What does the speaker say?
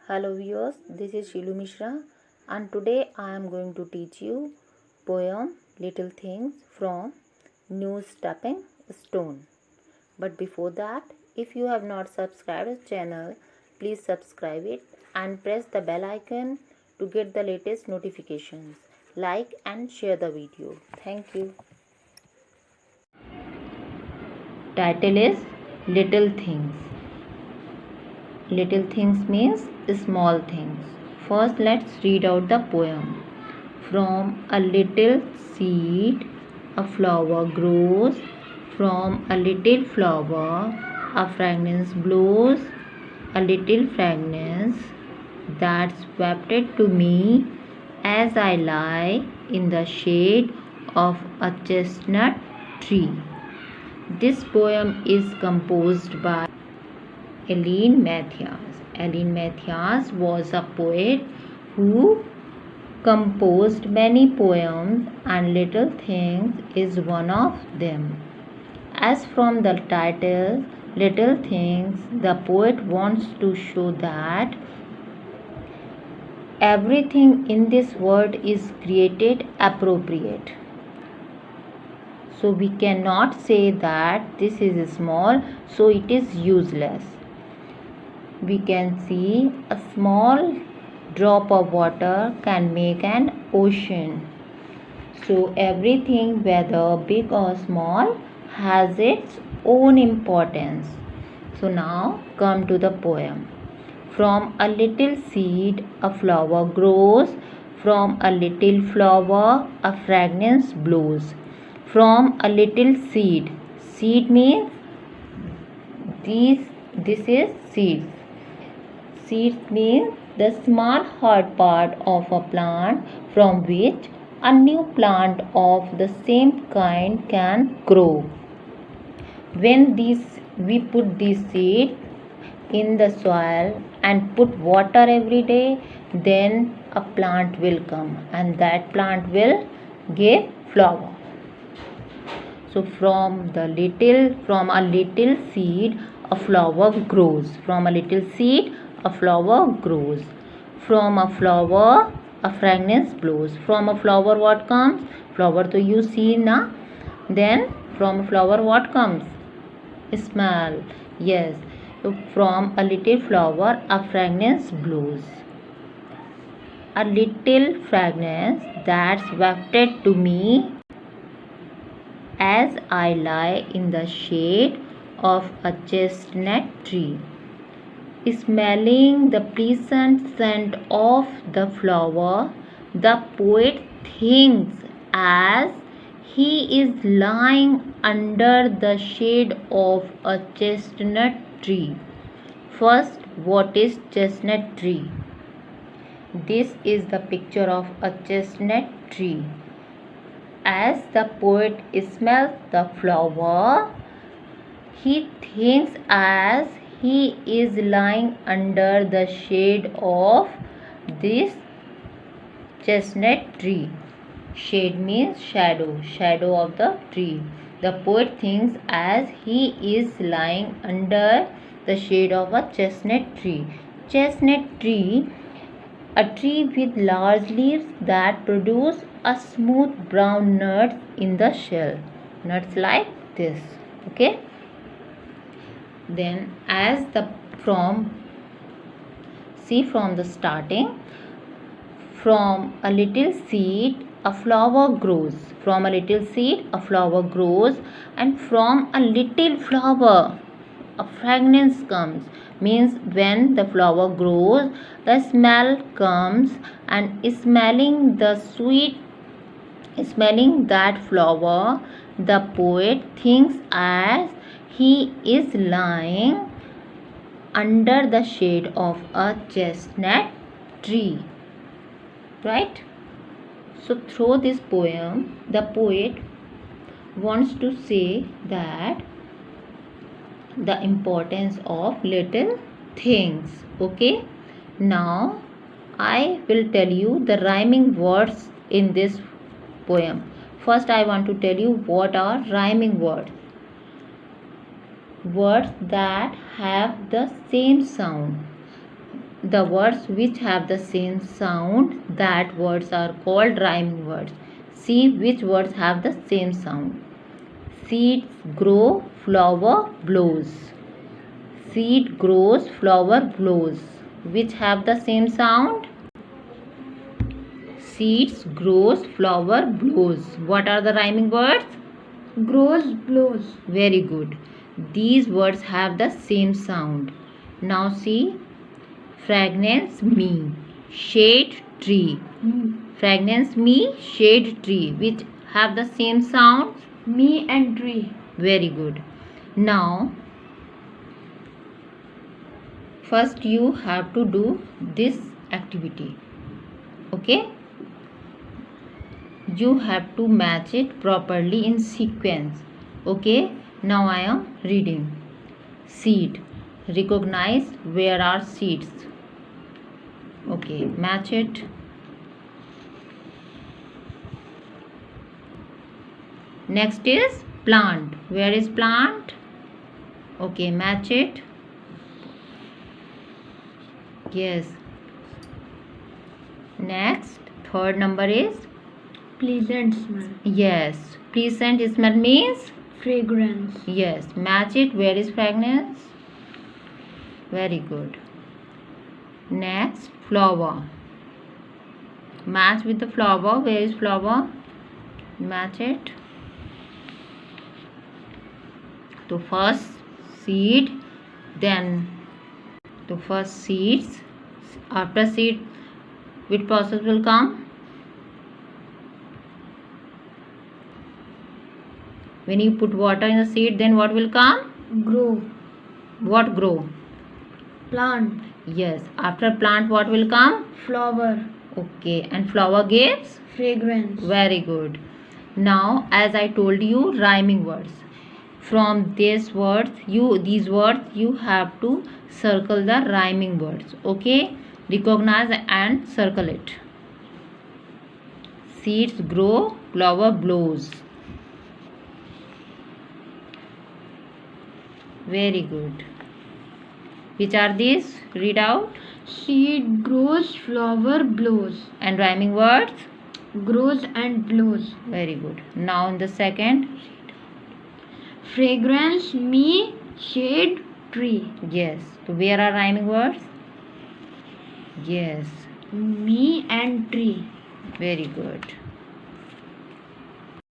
Hello viewers, this is Shilu Mishra and today I am going to teach you poem Little Things from New Stepping Stone. But before that, if you have not subscribed this channel, please subscribe it and press the bell icon to get the latest notifications. Like and share the video. Thank you. Title is Little Things. Little things means small things. First, let's read out the poem. From a little seed, a flower grows. From a little flower, a fragrance blows. A little fragrance that's wafted to me as I lie in the shade of a chestnut tree. This poem is composed by Eileen Mathias. Eileen Mathias was a poet who composed many poems and Little Things is one of them. As from the title Little Things, the poet wants to show that everything in this world is created appropriate. So we cannot say that this is small, so it is useless. We can see a small drop of water can make an ocean. So everything, whether big or small, has its own importance. So now come to the poem. From a little seed, a flower grows. From a little flower, a fragrance blows. From a little seed. Seed means this is seeds. Seeds means the small hard part of a plant from which a new plant of the same kind can grow. When we put these seeds in the soil and put water every day, then a plant will come and that plant will give flower. So from a little seed, a flower grows. From a little seed, a flower grows. From a flower, a fragrance blows. From a flower, what comes? Flower to you see na. Then from a flower, what comes? Smell. Yes. So from a little flower, a fragrance blows. A little fragrance that's wafted to me as I lie in the shade of a chestnut tree, smelling the pleasant scent of the flower, the poet thinks as he is lying under the shade of a chestnut tree. First, what is chestnut tree? This is the picture of a chestnut tree. As the poet smells the flower, he thinks as he is lying under the shade of this chestnut tree. Shade means shadow, shadow of the tree. The poet thinks as he is lying under the shade of a chestnut tree. Chestnut tree, a tree with large leaves that produce a smooth brown nuts in the shell. Nuts like this. Okay. Then from the starting, from a little seed a flower grows. From a little seed a flower grows, and from a little flower a fragrance comes. Means when the flower grows, the smell comes, and smelling that flower, the poet thinks as he is lying under the shade of a chestnut tree. Right? So through this poem, the poet wants to say that the importance of little things. Okay? Now I will tell you the rhyming words in this poem. First, I want to tell you what are rhyming words. Words that have the same sound. the words which have the same sound, that words are called rhyming words. See which words have the same sound. Seeds grow, flower blows. Seed grows, flower blows. Which have the same sound? Seeds grows, flower blows. What are the rhyming words? Grows, blows. Very good. These words have the same sound. Now see. Fragrance me, shade tree. Fragrance me, shade tree. Which have the same sound? Me and tree. Very good. Now first you have to do this activity. Okay? You have to match it properly in sequence. Okay? Now I am reading. Seed. Recognize where are seeds. Okay, match it. Next is plant. Where is plant? Okay, match it. Yes. Next, third number is Pleasant smell. yes. Pleasant smell means Fragrance. yes. Match it. Where is fragrance? Very good. Next, flower. Match with the flower. Where is flower? Match it. So first seed, then the first seeds. After seed, which process will come? When you put water in the seed, then what will come? Grow. What grow? Plant. Yes. After plant, what will come? Flower. Okay. And flower gives? Fragrance. Very good. Now, as I told you, rhyming words. From these words you have to circle the rhyming words. Okay? Recognize and circle it. Seeds grow, flower blows. Very good. Which are these? Read out. Seed grows, flower blows. And rhyming words? Grows and blows. Very good. Now in the second. Fragrance me, shade tree. Yes. So where are rhyming words? Yes. Me and tree. Very good.